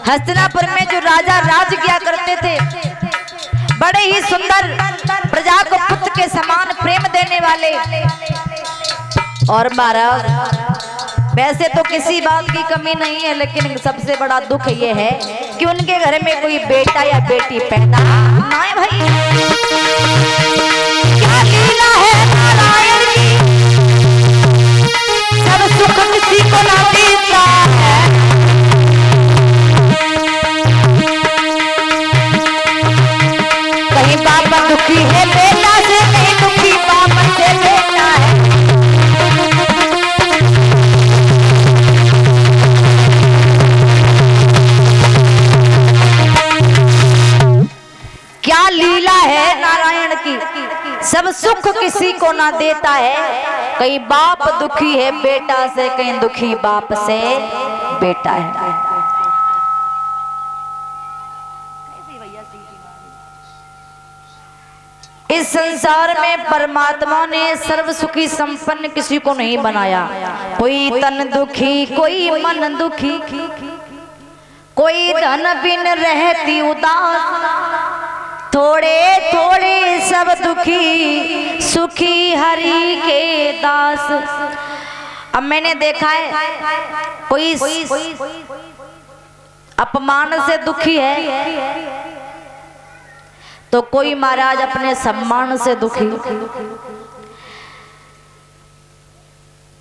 हस्तिनापुर में जो राजा राज किया करते थे, बड़े ही सुंदर, प्रजा को पुत्र के समान प्रेम देने वाले। और महाराज वैसे तो किसी बात की कमी नहीं है, लेकिन सबसे बड़ा दुख ये है कि उनके घर में कोई बेटा या बेटी पैदा ना है। भाई क्या लीला है नारायण की, सब सुख किसी को ना देता है। कहीं बाप दुखी है बेटा से, नहीं दुखी बाप से बेटा है। क्या लीला है नारायण की, सब सुख किसी को ना देता है। कहीं बाप दुखी है बेटा से, कहीं दुखी बाप से बेटा है। इस संसार में परमात्मा ने सर्व सुखी संपन्न किसी को नहीं बनाया। कोई तन दुखी, कोई मन दुखी, कोई धन बिन रहती उदास, थोड़े थोड़े सब दुखी, सुखी हरि के दास। अब मैंने देखा है कोई अपमान से दुखी है, तो कोई महाराज अपने सम्मान से दुखी।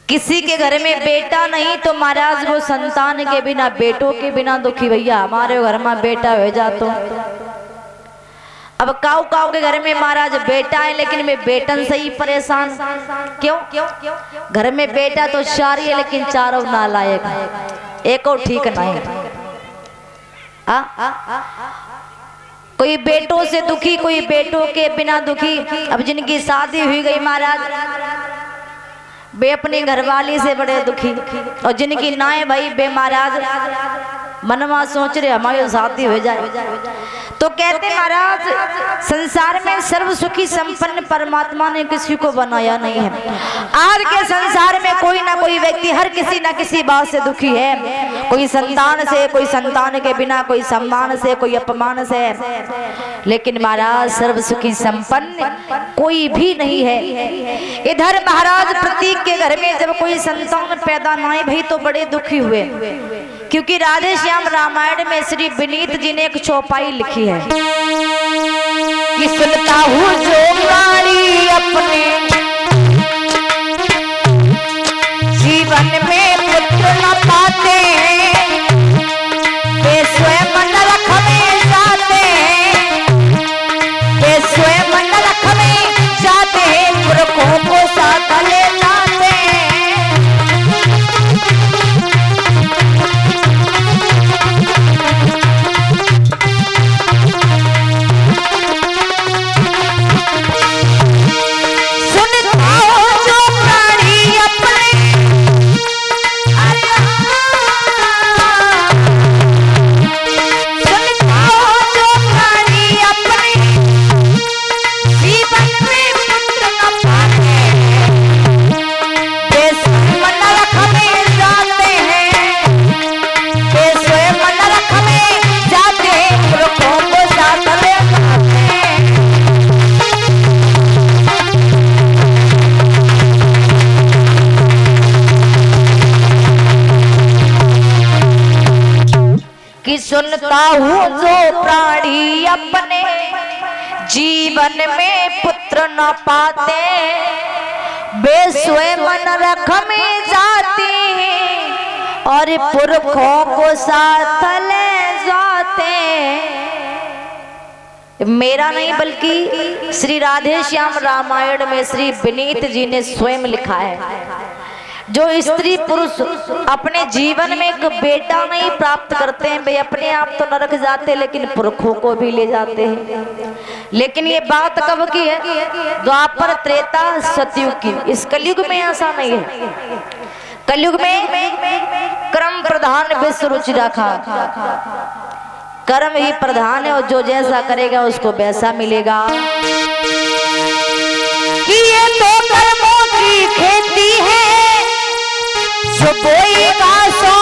किसी के घर में बेटा नहीं तो महाराज वो संतान के बिना, बेटों के बिना दुखी। भैया हमारे घर में बेटा हो जा तो, अब काऊ काऊ के घर में महाराज बेटा है, लेकिन मैं बेटन से ही परेशान। क्यों? घर में बेटा तो चार है, लेकिन चारों नालायक, एको ठीक नहीं। कोई बेटों से दुखी, कोई बेटों के बिना दुखी। अब जिनकी शादी हुई गई महाराज, वे अपनी घरवाली से बड़े दुखी, और जिनकी नाए भाई बे महाराज मनवा सोच रहे हमारी शादी हो जाए। तो कहते महाराज संसार में सर्व सुखी संपन्न परमात्मा ने किसी को बनाया नहीं है। आज के संसार में कोई ना कोई व्यक्ति हर किसी ना किसी बात से दुखी है। कोई संतान से, कोई संतान के बिना, कोई सम्मान से, कोई अपमान से। लेकिन महाराज सर्व सुखी संपन्न कोई भी नहीं है। इधर महाराज प्रतीक के घर में जब कोई संतान पैदा ना भई तो बड़े दुखी हुए, क्योंकि राधे श्याम रामायण में श्री विनीत जी ने एक चौपाई लिखी है कि सुनता हूँ जो प्राणी अपने जीवन में पुत्र न पाते, वे स्वयं नरक में जाते, वे स्वयं नरक में जाते, पुरखों को साथ ले जाते। सुनता हूँ जो प्राणी अपने जीवन में पुत्र न पाते, वे स्वयं नरक में जाती और पुरखों को साथ ले जाते। मेरा नहीं बल्कि श्री राधे श्याम रामायण में श्री विनीत जी ने स्वयं लिखा है। जो स्त्री पुरुष अपने जीवन में एक बेटा नहीं प्राप्त करते हैं, वे अपने आप तो नरक जाते लेकिन पुरखों को भी ले जाते हैं। लेकिन ये बात कब की है? द्वापर त्रेता सतयुग की। इस कलयुग में ऐसा नहीं है। कलयुग में कर्म प्रधान विश्व रुचि रखा, कर्म ही प्रधान है और जो जैसा करेगा उसको वैसा मिलेगा। कि ये तो कर्मों की खेती है, जो बोएगा सो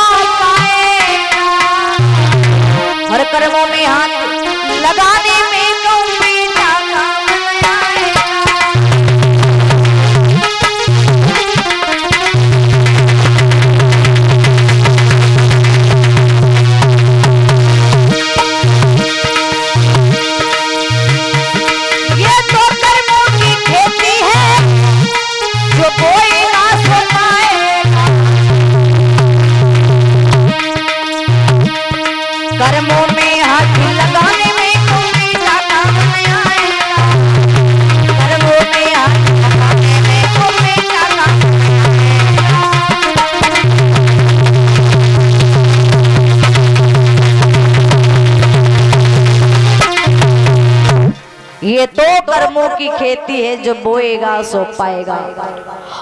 पाएगा। और कर्मों में हाथ लगाने में कहूँ बेटा काम आएगा। ये तो कर्मों की खेती है जो बोएगा सो पाएगा। कर्मों में हाथ लगाने में कोई बेटा काम आएगा। कर्मों में हाथ लगाने में कोई बेटा काम आएगा। ये तो कर्मों की खेती है जो बोएगा सो पाएगा।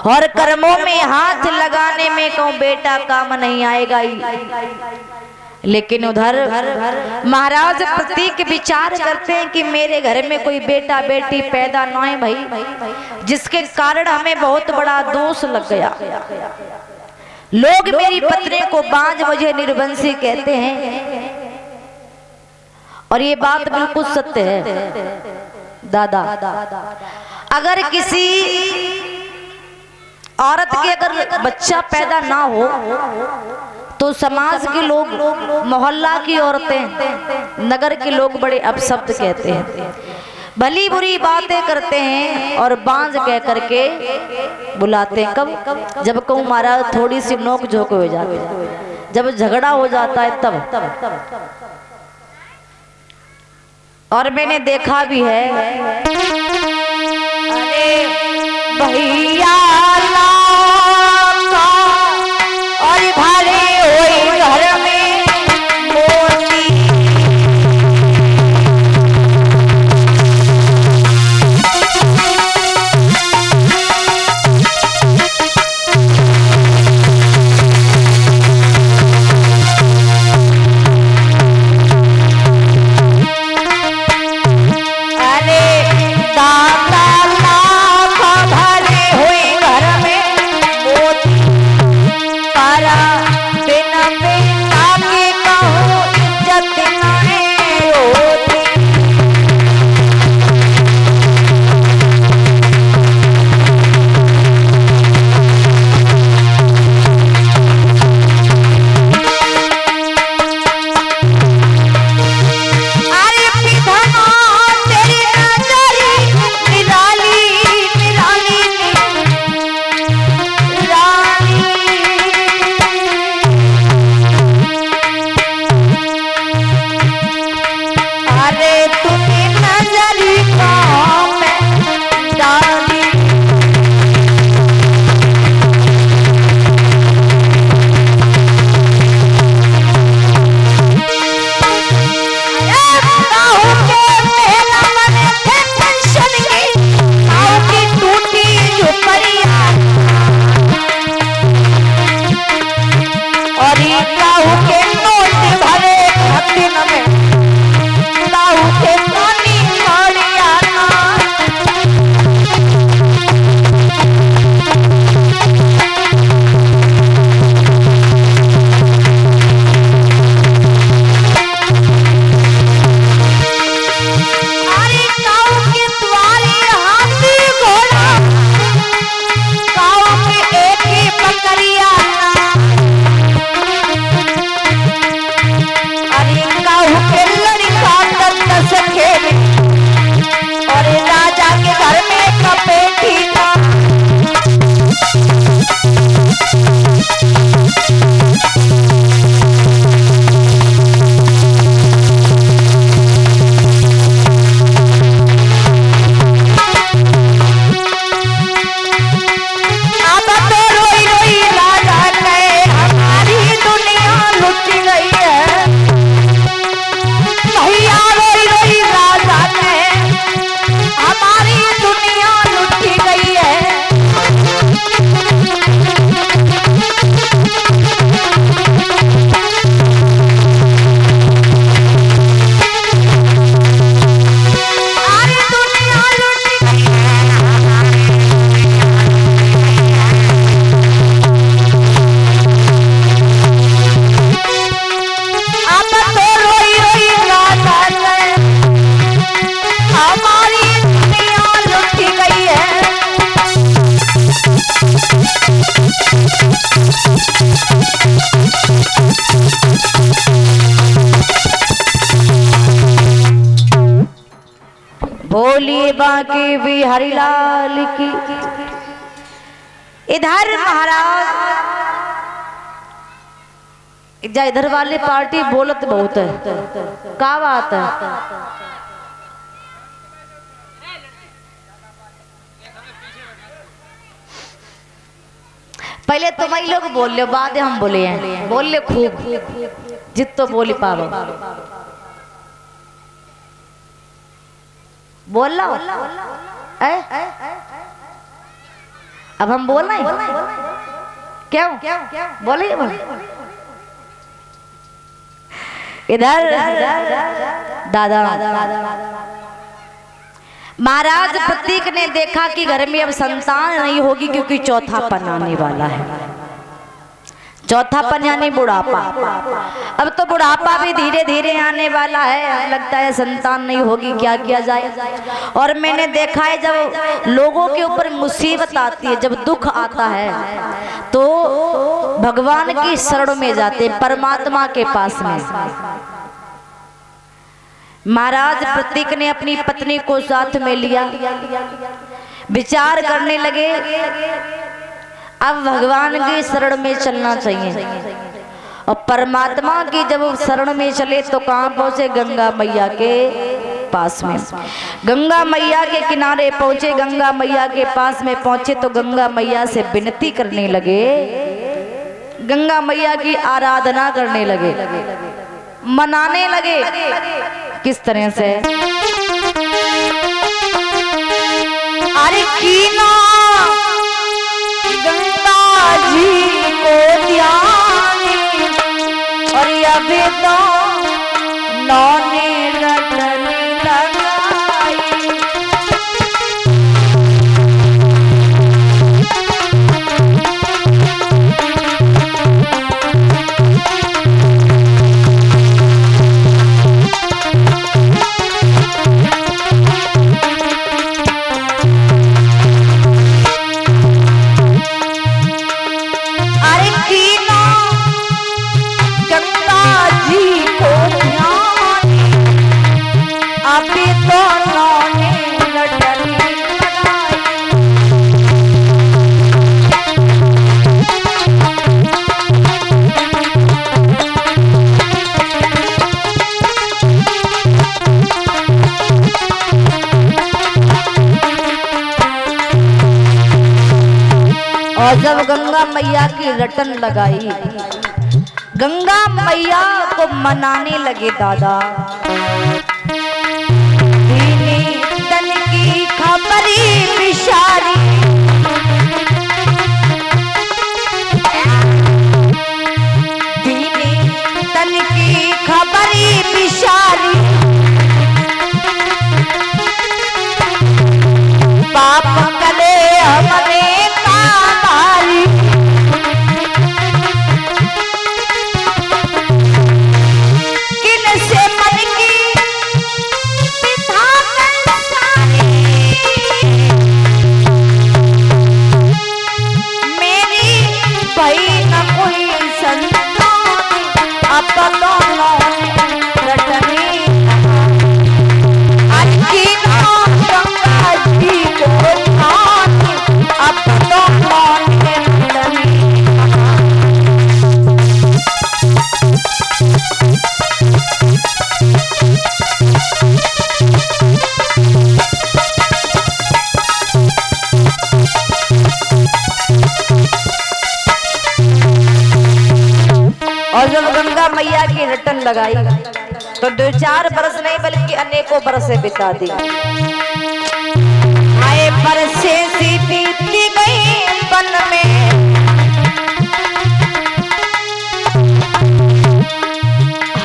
और कर्मों में हाथ लगाने में कहूँ बेटा काम नहीं आएगा ही। लेकिन उधर महाराज प्रतीक विचार करते हैं कि मेरे घर में कोई बेटा बेटी पैदा ना है भाई, जिसके कारण हमें बहुत बड़ा दोष लग गया। लोग मेरी पत्नी को बांझ मुझे निर्वंशी कहते हैं और ये बात बिल्कुल सत्य है दादा। अगर किसी औरत के अगर बच्चा पैदा ना हो तो समाज के लोग, मोहल्ला की औरतें, नगर के लोग बड़े अपशब्द कहते हैं, भली बुरी बातें करते हैं और बांझ कह करके बुलाते हैं। कब? जब कहूँ हमारा थोड़ी सी नोक झोंक हो जाती है, जब झगड़ा हो जाता है तब। और मैंने देखा भी है, अरे भैया और भारे हुई घर में मोती। अरे दादा लाख भरे हुई घर बोलिए बांके बिहारी लाल की। इधर महाराज इधर वाली पार्टी बोलत बहुत है, क्या बात है? पहले तुम ही लोग बोल लो, बाद हम बोले हैं। बोल ले खूब, जितो बोली पावो बोल लो। अब हम बोल रहे क्यों बोले? इधर दादा महाराज प्रतीक ने देखा कि घर में अब संतान नहीं होगी, क्योंकि चौथापन आने वाला है। चौथापन यानी बुढ़ापा। अब तो बुढ़ापा भी धीरे धीरे आने वाला है, लगता है संतान नहीं होगी, क्या किया जाए। और मैंने देखा है जब लोगों के ऊपर मुसीबत आती है, जब दुख आता है, तो भगवान की शरण में जाते, परमात्मा के पास में। महाराज प्रतीक ने अपनी पत्नी को साथ में लिया, विचार करने लगे अब भगवान की शरण में चलना चाहिए। और परमात्मा की जब शरण में चले तो कहाँ पहुंचे? गंगा मैया के पास में। गंगा मैया के किनारे पहुंचे, गंगा मैया के पास में पहुंचे तो गंगा मैया से विनती करने लगे, गंगा मैया की आराधना करने लगे, मनाने लगे। किस तरह से? अरे कीना गंगा जी को ध्यान, और अभी तो नौने रटन लगाई। और जब गंगा मैया की रटन लगाई, गंगा मैया को मनाने लगे दादा। दीनी तन की खबरी बिशारी, दीनी तन की खबरी बिशारी, पाप करे हमने और जब गंगा मैया की रटन लगाई तो 2-4 बरस नहीं बल्कि अनेकों बरसें बिता दी। आए बरसे सी बीती गई वन में,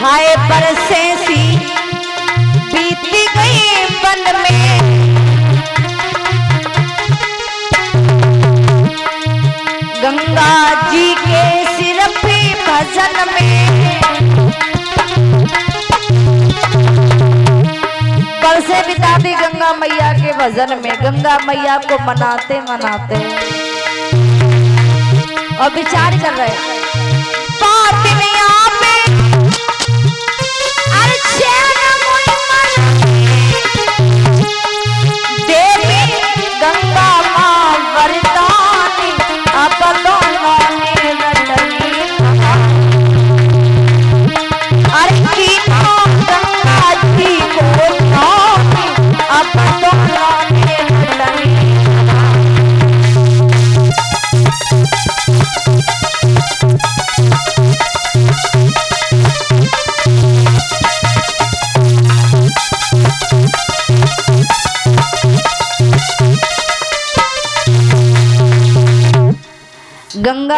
हाय बरसे सी बीती गई वन में, गंगा जी के सिर पे भजन में, बरसे बिता दी गंगा मैया के भजन में, गंगा मैया को मनाते मनाते और विचार कर रहे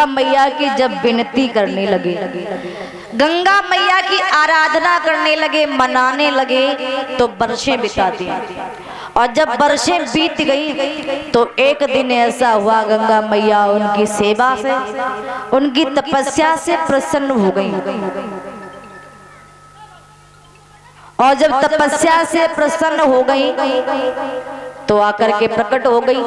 गंगा मैया की जब विनती करने लगे, गंगा मैया की आराधना करने लगे, मनाने लगे, तो वर्षें बिता दी। और जब वर्षें बीत गई तो एक दिन ऐसा हुआ, गंगा मैया उनकी सेवा से, उनकी तपस्या से प्रसन्न हो गई। और जब तपस्या से प्रसन्न हो गई तो आकर के प्रकट हो गई।